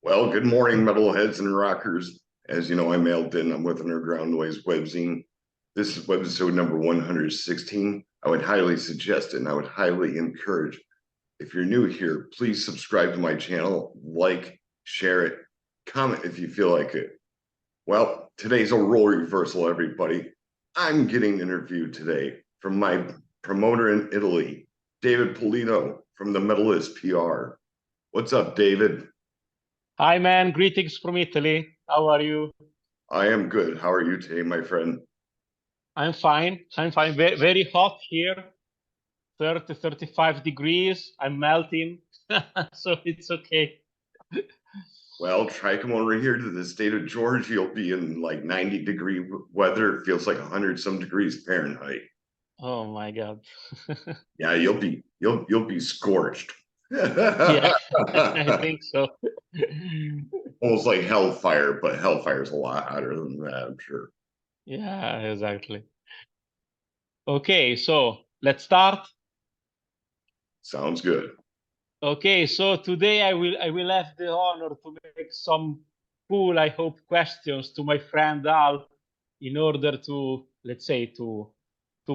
Well, good morning, metalheads and rockers. As you know, I'm Ditton. I'm with Underground Noise WebZine. This is webisode number 116. I would highly suggest it, and I would highly encourage, if you're new here, please subscribe to my channel, like, share it, comment if you feel like it. Well, today's a role reversal, everybody. I'm getting interviewed today from my promoter in Italy, David Pulito from the Metallist PR. What's up, David? Hi, man. Greetings from Italy. How are you? I am good. How are you today, my friend? I'm fine. I'm fine. Very, very hot here. 30, 35 degrees. I'm melting. So it's okay. Well, try come over here to the state of Georgia. You'll be in like 90-degree weather. It feels like 100 some degrees Fahrenheit. Oh my God. Yeah, you'll be scorched. Yeah, I think so. Almost like hellfire, but hellfire's a lot hotter than that, I'm sure. Yeah, exactly. Okay, so let's start. Sounds good. Okay, so today I will have the honor to make some cool, I hope, questions to my friend Al in order to, let's say, to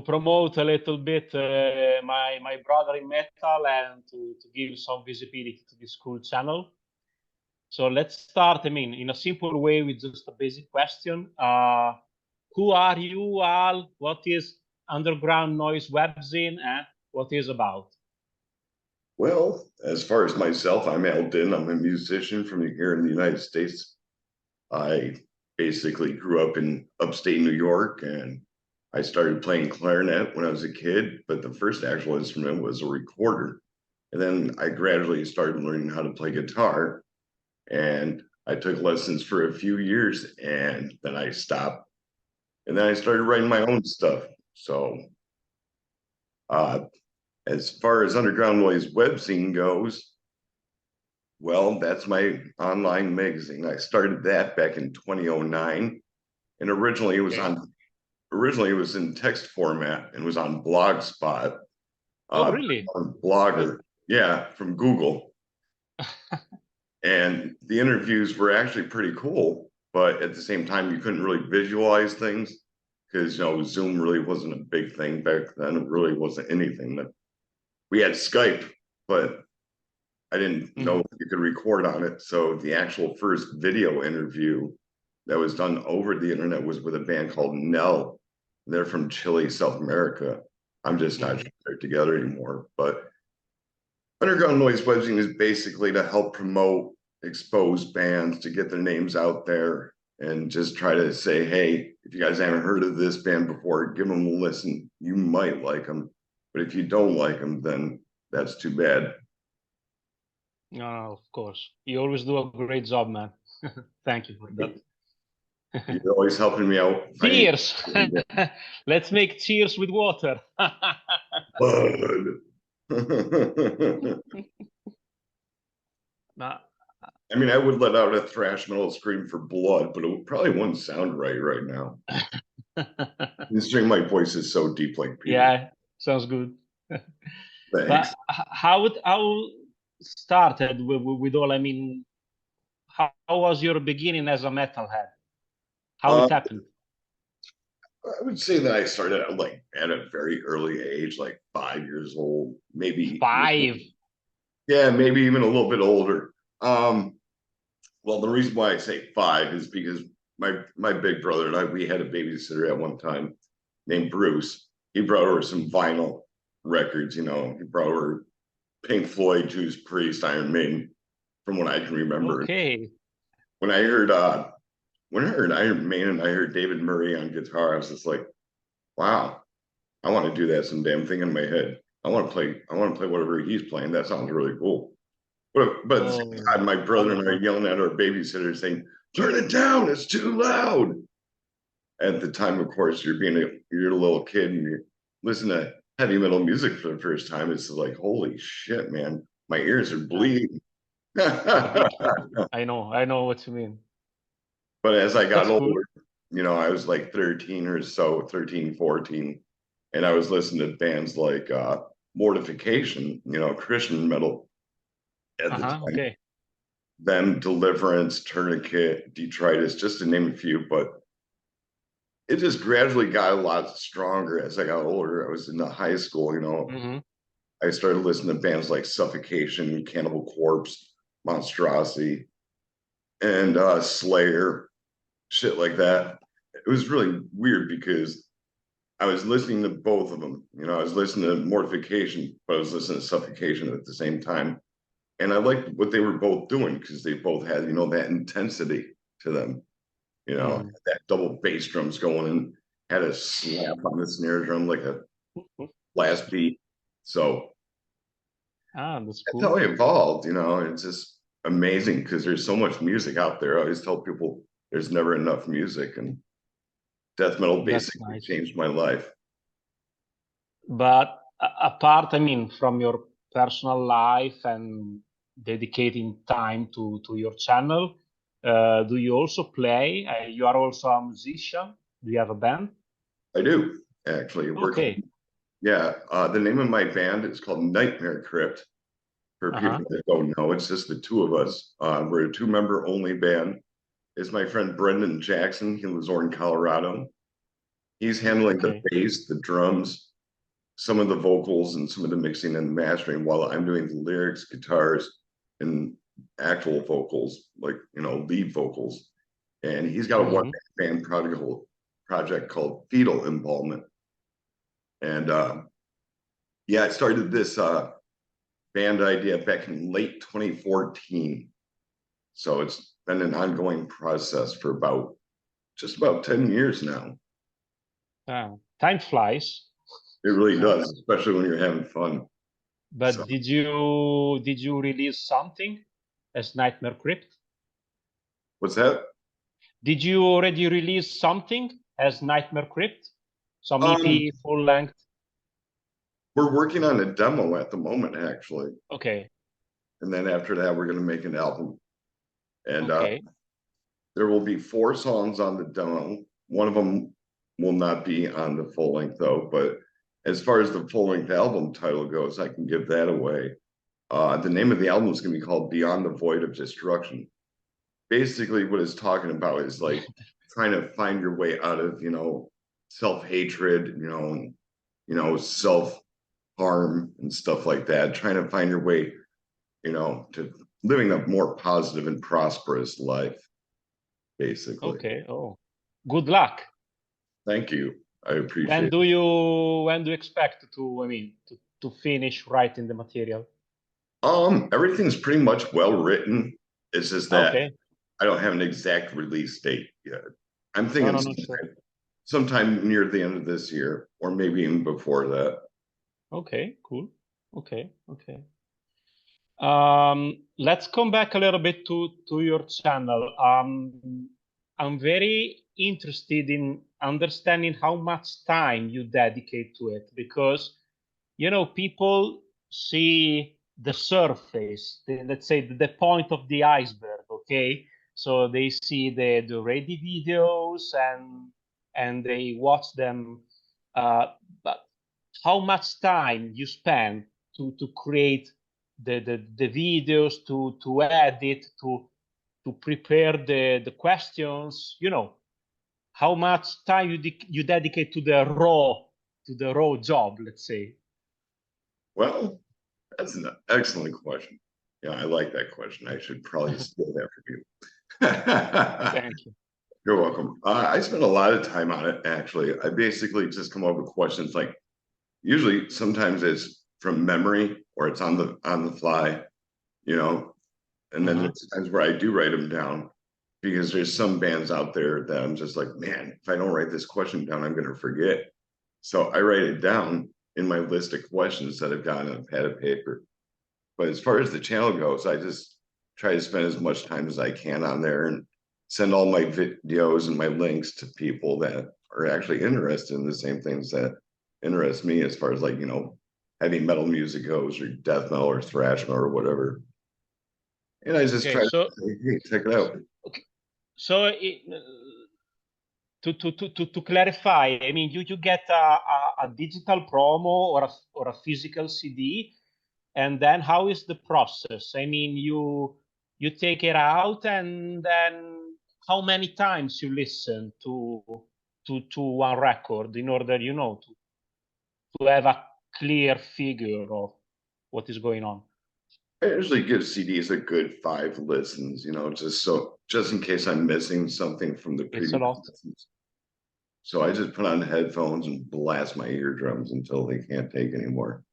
promote a little bit my brother in metal and to give some visibility to this cool channel. So let's start, I mean, in a simple way with just a basic question. Who are you, Al? What is Underground Noise Webzine and what is about? Well, as far as myself, I'm Ditton. I'm a musician from here in the United States. I basically grew up in upstate New York, and I started playing clarinet when I was a kid, but the first actual instrument was a recorder. And then I gradually started learning how to play guitar, and I took lessons for a few years, and then I stopped. And then I started writing my own stuff. So, uh, as far as Underground Noise Webzine goes, well, that's my online magazine. I started that back in 2009, and Okay. originally it was in text format and was on Blogspot, Oh, really? on Blogger, yeah, from Google. And the interviews were actually pretty cool, but at the same time, you couldn't really visualize things because Zoom really wasn't a big thing back then. It really wasn't anything. That we had Skype, but I didn't know Mhm. if you could record on it. So the actual first video interview that was done over the internet was with a band called Nell. They're from Chile, South America. I'm just not sure Mhm. they're together anymore. But Underground Noise WebZine is basically to help promote, expose bands, to get their names out there, and just try to say, hey, if you guys haven't heard of this band before, give them a listen. You might like them. But if you don't like them, then that's too bad. Of course. You always do a great job, man. Thank you for that. You're always helping me out. Cheers. Let's make cheers with water. Bud. Nah. I mean, I would let out a thrash metal scream for blood, but it probably wouldn't sound right now. Considering my voice is so deep like Peter. Yeah, sounds good. Thanks. But how started with all? I mean, how was your beginning as a metalhead? How Uh, it happened? I would say that I started out like at a very early age, like 5 years old, maybe, Five. yeah, maybe even a little bit older. Um, well, the reason why I say five is because my big brother and I, we had a babysitter at one time named Bruce. He brought over some vinyl records, he brought over Pink Floyd, Judas Priest, Iron Maiden, from what I can remember. Okay. When I heard Iron Maiden, I heard David Murray on guitar. I was just like, wow, I want to do that some damn thing in my head. I want to play whatever he's playing. That sounds really cool. But at the same Oh, time, my brother and I are wonderful. yelling at our babysitter saying, turn it down, it's too loud. At the time, of course, you're a little kid and you listen to heavy metal music for the first time. It's like, holy shit, man, my ears are Yeah, bleeding. yeah. But I know what you mean. as I got That's cool. older, I was like 13 or so, 13, 14, and I was listening to bands like Mortification, Christian metal at the Uh-huh. time. Okay. them, Deliverance, Tourniquet, Detritus, just to name a few, but it just gradually got a lot stronger as I got older. I was in the high school, I started listening to bands like Suffocation, Cannibal Corpse, Monstrosity, and Slayer, shit like that. It was really weird because I was listening to both of them. I was listening to Mortification, but I was listening to Suffocation at the same time. And I liked what they were both doing because they both had, that intensity to them. That double bass drums going and had a slap on the snare drum like a blast beat. So that's cool. how I evolved, it's just amazing because there's so much music out there. I always tell people there's never enough music, and death metal basically changed my life. But apart, from your personal life and dedicating time to your channel, do you also play? You are also a musician. Do you have a band? I do, actually. Okay. The name of my band is called Nightmare Crypt. For people that don't know, it's just the two of us. We're a two-member only band. It's my friend Brendan Jackson. He lives over in Colorado. He's handling the bass, the drums, some of the vocals, and some of the mixing and mastering, while I'm doing the lyrics, guitars, and actual vocals, like lead vocals. And he's got a one-band project called Fetal Embalmment. And I started this band idea back in late 2014. So it's been an ongoing process for just about 10 years now. Time flies. It really does, especially when you're having fun. But did you release something as Nightmare Crypt? What's that? Did you already release something as Nightmare Crypt? Some EP, full length? We're working on a demo at the moment, actually. Okay. And then after that, we're going to make an album. And there will be 4 songs on the demo. One of them will not be on the full length, though. But as far as the full length album title goes, I can give that away. The name of the album is going to be called Beyond the Void of Destruction. Basically, what it's talking about is like trying to find your way out of, self-hatred, self-harm and stuff like that. Trying to find your way, to living a more positive and prosperous life, basically. Okay. Oh, good luck. Thank you. I appreciate it. When do you expect to finish writing the material? Everything's pretty much well written. It's just that I don't have an exact release date yet. I'm thinking sometime near the end of this year, or maybe even before that. Okay, cool. Okay. Let's come back a little bit to your channel. I'm very interested in understanding how much time you dedicate to it, because people see the surface, let's say the point of the iceberg. Okay, so they see the ready videos and they watch them, but how much time you spend to create the videos, to edit, to prepare the questions, how much time you dedicate to the raw job, let's say. Well, that's an excellent question. Yeah, I like that question. I should probably steal that from you. Thank you. You're welcome. I spend a lot of time on it, actually. I basically just come up with questions like, usually sometimes it's from memory or it's on the fly, and then there's times where I do write them down, because there's some bands out there that I'm just like, man, if I don't write this question down, I'm going to forget. So I write it down in my list of questions that I've got on a pad of paper. But as far as the channel goes, I just try to spend as much time as I can on there and send all my videos and my links to people that are actually interested in the same things that interest me, as far as like, heavy metal music goes, or death metal or thrash metal or whatever. And I just try to say, hey, check it out. Okay. So to clarify, you get a digital promo or a physical CD, and then how is the process? You you take it out, and then how many times you listen to one record in order, you know, to have a clear figure of what is going on. I usually give CDs a good 5 listens, you know, just in case I'm missing something from the It's a previous lot. listens. So I just put on headphones and blast my eardrums until they can't take anymore.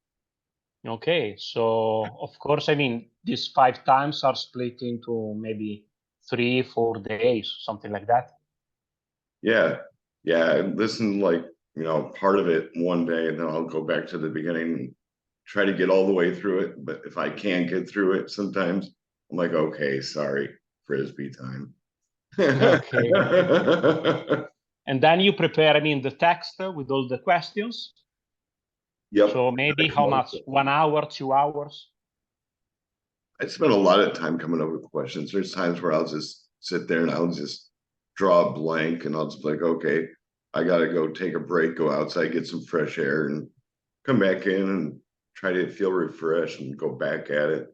Okay, so of course, I mean, these 5 times are split into maybe 3-4 days, something like that. Yeah. Yeah. I listen like, you know, part of it one day, and then I'll go back to the beginning and try to get all the way through it. But if I can't get through it, sometimes I'm like, okay, sorry, Frisbee time. Okay. And then you prepare, I mean, the text with all the questions. Yep. So maybe how much? 1 hour, 2 hours? I spend a lot of time coming up with questions. There's times where I'll just sit there and I'll just draw a blank, and I'll just be like, okay, I got to go take a break, go outside, get some fresh air, and come back in and try to feel refreshed and go back at it.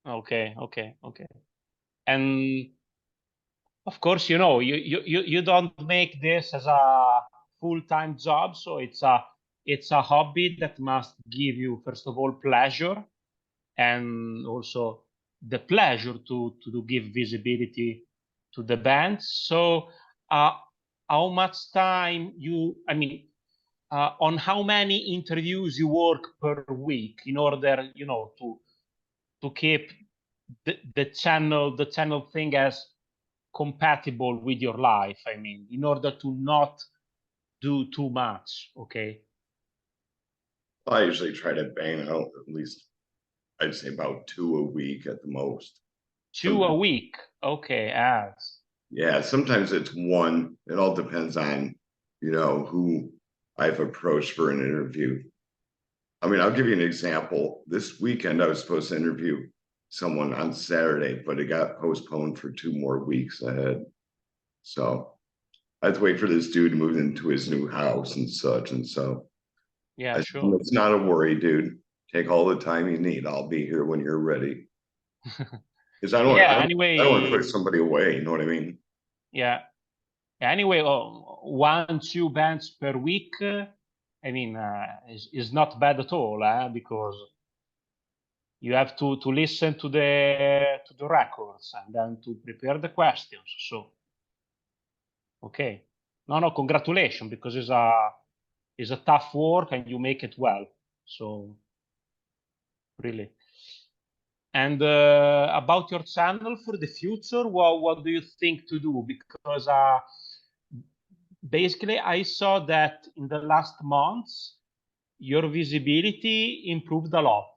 Okay. And of course, you know, you don't make this as a full-time job, so it's a hobby that must give you, first of all, pleasure, and also the pleasure to give visibility to the band. So how much time I mean, on how many interviews you work per week in order, you know, to keep the channel thing as compatible with your life, I mean, in order to not do too much. Okay, I usually try to bang out at least, I'd say about 2 a week at the most. 2 a Sometimes, week. Okay, yeah, sometimes it's one. It all depends on, you know, who I've approached for an interview. I mean, I'll give you an example. This weekend, I was supposed to interview someone on Saturday, but it got postponed for 2 more weeks ahead. So I had to wait for this dude to move into his new house and such. And so yeah, I said, sure. it's not a worry, dude. Take all the time you need. I'll be here when you're ready. Because Yeah, I don't want to anyway, push somebody away. You know what I mean? yeah, anyway, 1-2 bands per week, I mean, is not bad at all, because you have to listen to the records and then to prepare the questions. So okay, no, congratulations, because it's a tough work and you make it well. So really. And about your channel for the future, what do you think to do? Because basically, I saw that in the last months, your visibility improved a lot.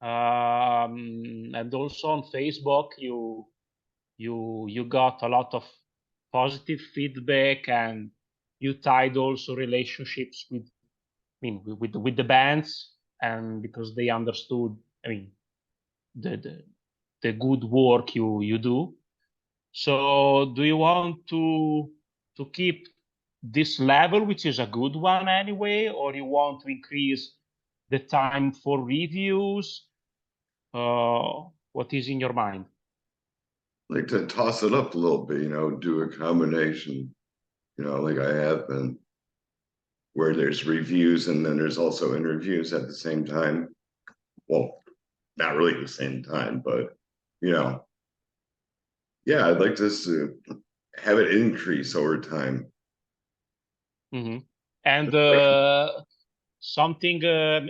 And also on Facebook, you got a lot of positive feedback, and you tied also relationships with, I mean, with the bands, and because they understood, I mean, the good work you do. So do you want to keep this level, which is a good one anyway, or you want to increase the time for reviews? What is in your mind? Like to toss it up a little bit, you know, do a combination, you know, like I have been, where there's reviews and then there's also interviews at the same time. Well, not really the same time, but, you know, yeah, I'd like this to have it increase over time. Mm-hmm. And something,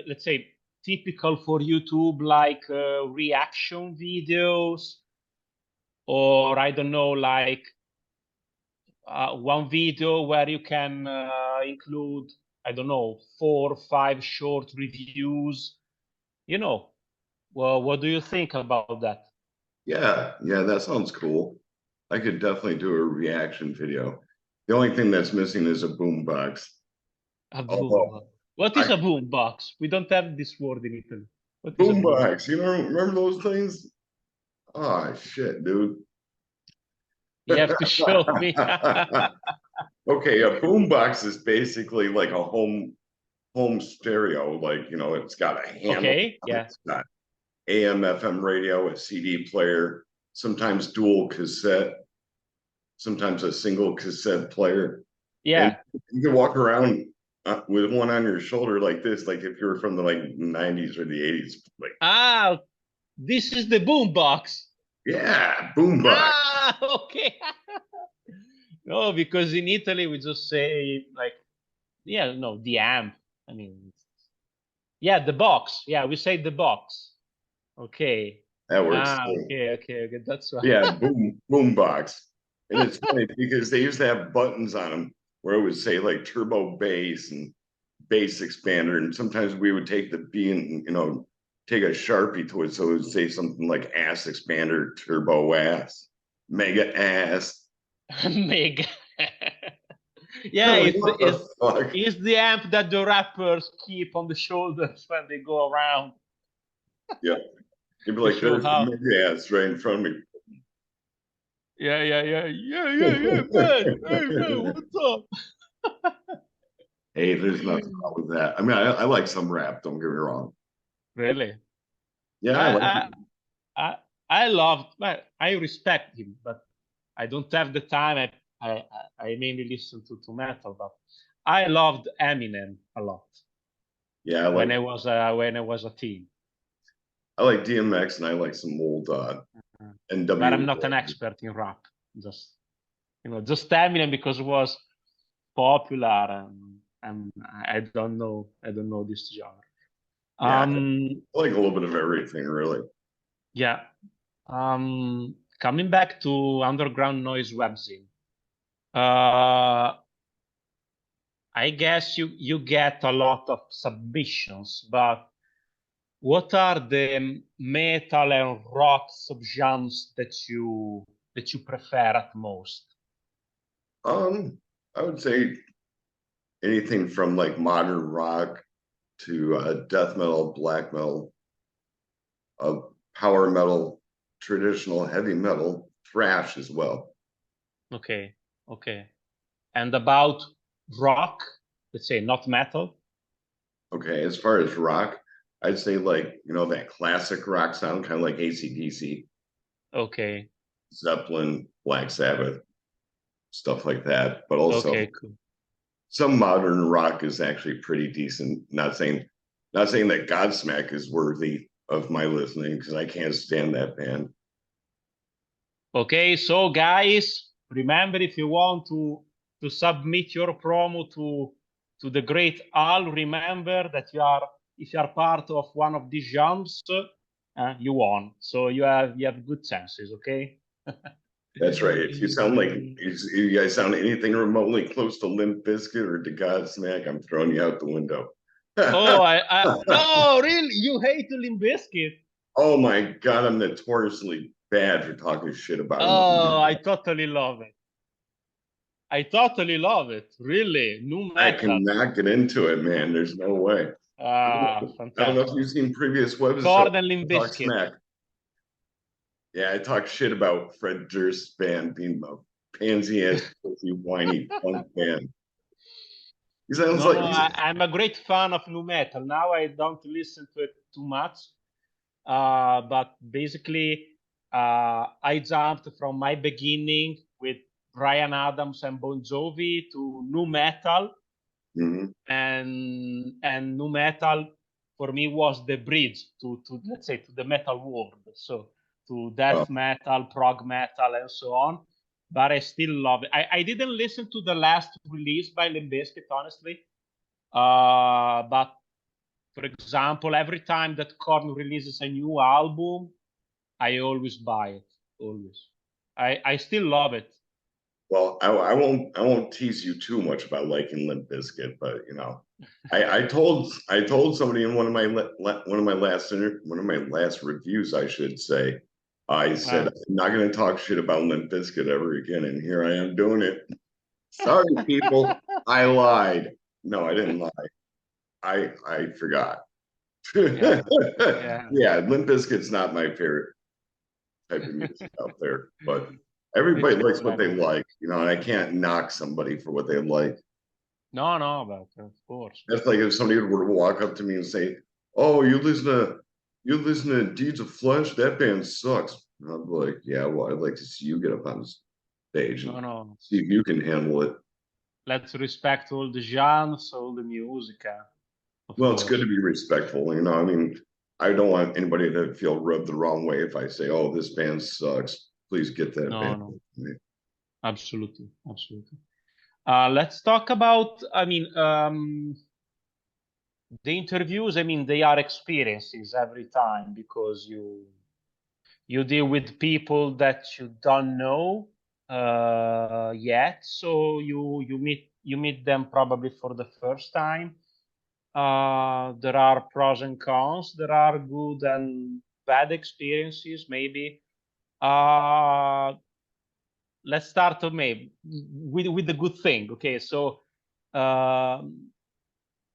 let's say, typical for YouTube, like reaction videos, or I don't know, like one video where you can include, I don't know, 4 or 5 short reviews. You know, well, what do you think about that? Yeah, yeah, that sounds cool. I could definitely do a reaction video. The only thing that's missing is a boombox. A boom Although box. What is I a boom box? We don't have this word in Italy. What is a boom box? boombox, you know, remember those things? Oh shit, dude. You have to show me. Okay, a boombox is basically like a home stereo. Like, you know, it's got a handle, Okay, yeah. it's got AM, FM radio, a CD player. sometimes dual cassette, sometimes a single cassette player. And Yeah. you can walk around with one on your shoulder like this, like if you were from the like 90s or the 80s. Like, Ah, this is the boombox. yeah, boombox. Ah, okay. No, because in Italy we just say like, yeah, no, the amp. I mean, yeah, the box. Yeah, we say the box. Okay. That works Ah, too. okay, okay, okay. That's right. Yeah, boombox. And it's funny because they used to have buttons on them where it would say like turbo bass and bass expander. And sometimes we would take the B and, take a Sharpie to it. So it would say something like ass expander, turbo ass, mega ass. Mega. Yeah, Like, what the fuck? it's the amp that the rappers keep on the shoulders when they go around Yeah. You'd be to like, show there's the how. mega ass right in front of me. Yeah, yeah, yeah, yeah, yeah, yeah, man. Hey, man, what's up? Hey, there's nothing wrong with that. I mean, I like some rap, don't get me wrong. Really? Yeah, I like I, it. I, I loved. Well, I respect him, but I don't have the time. I mainly listen to metal, but I loved Eminem a lot Yeah, when I was a teen. I like DMX and I like some old But I'm NW. not an expert in rap. Just just Eminem because it was popular, and I don't know this genre. Yeah, I Um, like a little bit of everything, really. yeah. Coming back to Underground Noise Webzine. Uh, I guess you get a lot of submissions, but what are the metal and rock subgenres that you prefer at most? I would say anything from like modern rock to death metal, black metal, power metal, traditional heavy metal, thrash as well. Okay, okay. And about rock, let's say not metal. Okay, as far as rock, I'd say like, that classic rock sound, kind of like AC/DC, Okay, Zeppelin, Black Sabbath, stuff like that. But also okay, cool. some modern rock is actually pretty decent. Not saying that Godsmack is worthy of my listening because I can't stand that band. Okay, so guys, remember if you want to submit your promo to the great Al, remember that if you are part of one of these genres, you won. So you have good chances. Okay. That's right. If you sound like you guys sound anything remotely close to Limp Bizkit or to Godsmack, I'm throwing you out the window. Oh, no, really? You hate Limp Bizkit? Oh my God, I'm notoriously bad for talking shit about them. Oh, I totally love it. I totally love it. Really, new I metal. cannot get into it, man. There's no way. Ah, I don't know if fantastic. you've seen previous webisodes. Cord and Limp Talk Bizkit. smack. Yeah, I talk shit about Fred Durst's band being a pansy ass, pussy, whiny punk band. He sounds No, like no, I'm a great fan of nu metal. Now I don't listen to it too much, but basically, I jumped from my beginning with Bryan Adams and Bon Jovi to nu metal, Mhm. and nu metal for me was the bridge to let's say to the metal world. So to Oh, death metal, prog metal, and so on. But I still love it. I didn't listen to the last release by Limp Bizkit, honestly. But for example, every time that Korn releases a new album, I always buy it. Always. I still love it. well, I won't tease you too much about liking Limp Bizkit, but I told somebody in one of my last reviews, I should say, I said Uh, I'm not going to talk shit about Limp Bizkit ever again, and here I am doing it. Sorry, people, I lied. No, I didn't lie. I forgot. yeah, yeah. Yeah, Limp Bizkit's not my favorite type of music out there, but everybody It's likes cool what they anyway. like, and I can't knock somebody for what they like. No, no, but of course. That's like if somebody were to walk up to me and say, "Oh, you listen to Deeds of Flesh? That band sucks." I'm like, yeah, well, I'd like to see you get up on stage and No. see if you can handle it. Let's respect all the genres, all the music, of Well, it's good course. to be respectful, you know. I mean, I don't want anybody to feel rubbed the wrong way if I say, "Oh, this band sucks." Please get that band. No, absolutely. Let's talk about, the interviews. I mean, they are experiences every time because you deal with people that you don't know yet, so you meet them probably for the first time. There are pros and cons. There are good and bad experiences, maybe. Uh, let's start maybe with the good thing. Okay, so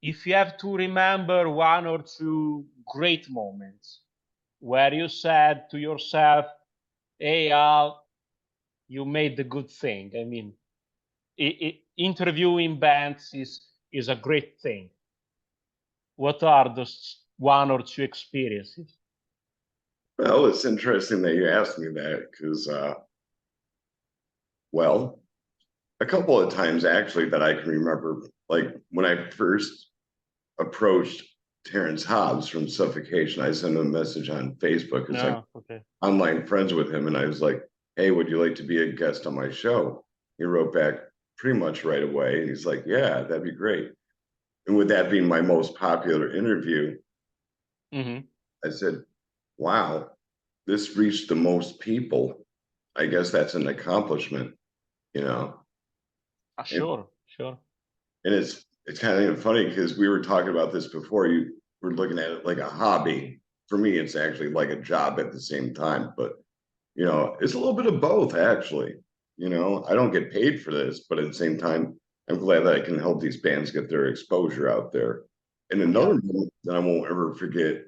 if you have to remember one or two great moments where you said to yourself, "Hey, Al, you made the good thing." I mean, interviewing bands is a great thing. What are those one or two experiences? Well, it's interesting that you asked me that because, well, a couple of times actually that I can remember, like when I first approached Terrence Hobbs from Suffocation, I sent him a message on Facebook because I'm No, okay. online friends with him, and I was like, "Hey, would you like to be a guest on my show?" He wrote back pretty much right away, and he's like, "Yeah, that'd be great." And with that being my most popular interview, Mm-hmm. I said, "Wow, this reached the most people. I guess that's an accomplishment, you know." And, Sure. and it's kind of funny because we were talking about this before. You were looking at it like a hobby. For me, it's actually like a job at the same time, but you know, it's a little bit of both, actually. You know, I don't get paid for this, but at the same time, I'm glad that I can help these bands get their exposure out there. And Yeah. another moment that I won't ever forget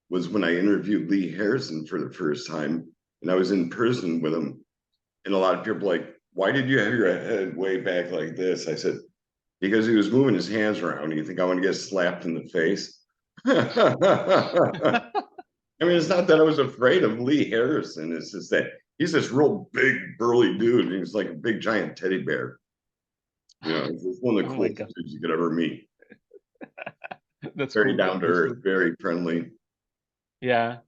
was when I interviewed Lee Harrison for the first time, and I was in person with him. And a lot of people were like, "Why did you have your head way back like this?" I said, "Because he was moving his hands around. You think I want to get slapped in the face?" I mean, it's not that I was afraid of Lee Harrison. It's just that he's this real big, burly dude. He's like a big, giant teddy bear. You know, he's one of the Oh my coolest God. dudes you could ever meet. That's Very cool. down to That's earth, good. very friendly. Yeah.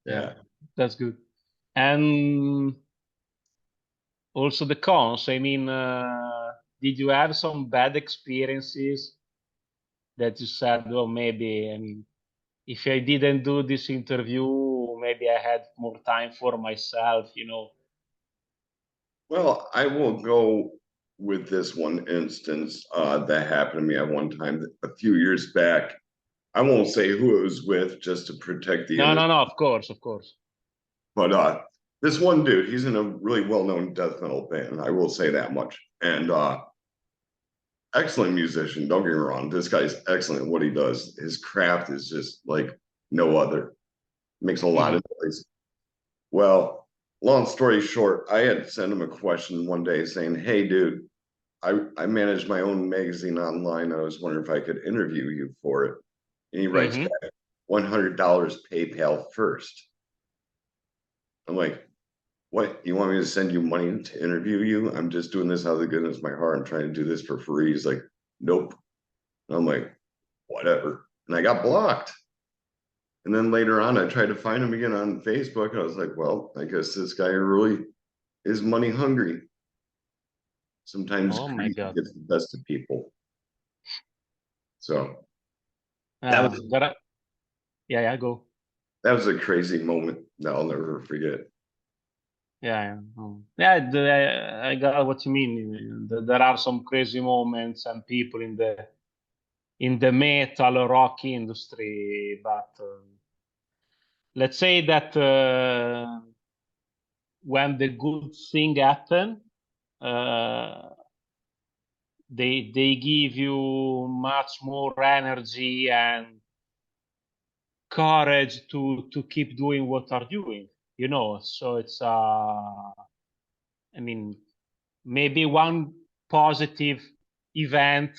Yeah. Yeah. That's good. And also the cons. I mean, did you have some bad experiences that you said, well, maybe, I mean, if I didn't do this interview, maybe I had more time for myself. Well, I will go with this one instance that happened to me at one time a few years back. I won't say who it was with just to protect the No, innocent. of course. But this one dude, he's in a really well-known death metal band. I will say that much. And excellent musician. Don't get me wrong. This guy's excellent at what he does. His craft is just like no other. Makes a lot of Hmm. noise. Well, long story short, I had sent him a question one day saying, "Hey, dude, I manage my own magazine online. I was wondering if I could interview you for it." And he writes Hmm. back, $100 PayPal first. I'm like, "What? You want me to send you money to interview you? I'm just doing this out of the goodness of my heart. I'm trying to do this for free." He's like, "Nope." And I'm like, "Whatever." And I got blocked. And then later on, I tried to find him again on Facebook. And I was like, "Well, I guess this guy really is money hungry." Sometimes Oh my greed God. gets the best of people. So that Yeah, was yeah, go. that was a crazy moment that I'll never forget. Yeah. Yeah, I got what you mean. There are some crazy moments and people in the metal rock industry, but let's say that when the good thing happen, uh, they give you much more energy and courage to keep doing what are doing. So it's I mean, maybe one positive event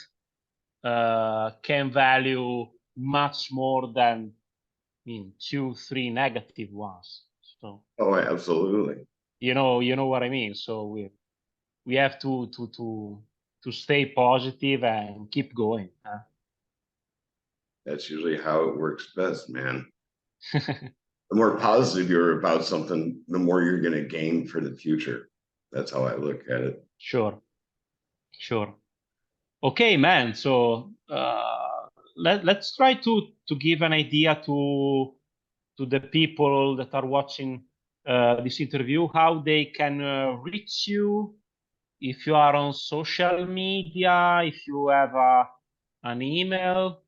can value much more than, I mean, two, three negative ones. So Oh, absolutely. you know what I mean. So we have to stay positive and keep going. That's usually how it works best, man. The more positive you're about something, the more you're going to gain for the future. That's how I look at it. Sure. Okay, man. So let's try to give an idea to the people that are watching this interview how they can reach you, if you are on social media, if you have an email.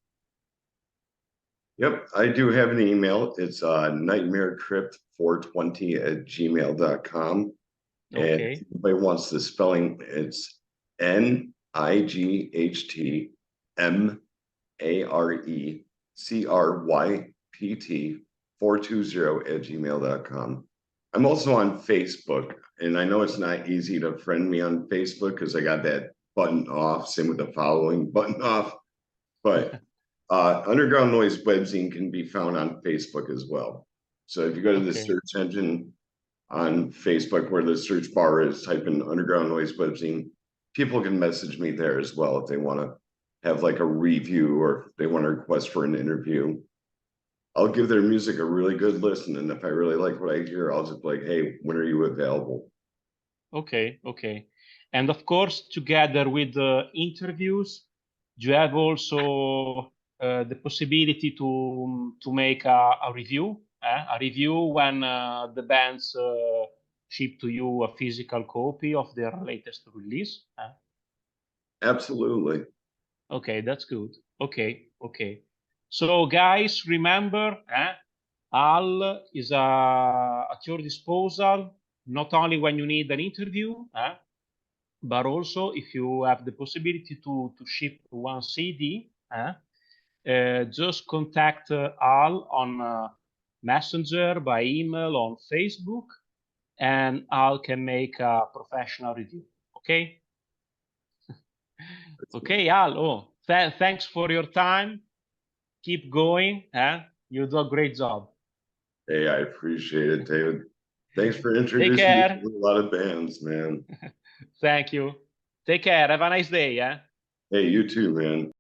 Yep, I do have an email. It's nightmarecrypt420@gmail.com. And if Okay. anybody wants the spelling, it's NIGHTMARECRYPT420@gmail.com. I'm also on Facebook, and I know it's not easy to friend me on Facebook because I got that button off, same with the following button off. But Underground Noise Webzine can be found on Facebook as well. So if you go to the Okay. search engine on Facebook where the search bar is, type in Underground Noise Webzine. People can message me there as well if they want to have like a review or if they want to request for an interview. I'll give their music a really good listen, and if I really like what I hear, I'll just be like, hey, when are you available? Okay. And of course, together with the interviews, you have also the possibility to make a review. A review when the bands ship to you a physical copy of their latest release. Absolutely. Okay, that's good. Okay. So, guys, remember, Al is at your disposal, not only when you need an interview, but also if you have the possibility to ship one CD, just contact Al on Messenger, by email, on Facebook, and Al can make a professional review. Okay? Okay, Al. Oh, thanks for your time. Keep going. You do a great job. Hey, I appreciate it, David. Thanks for Take introducing me care. to a lot of bands, man. Thank you. Take care. Have a nice day. Hey, you too, man.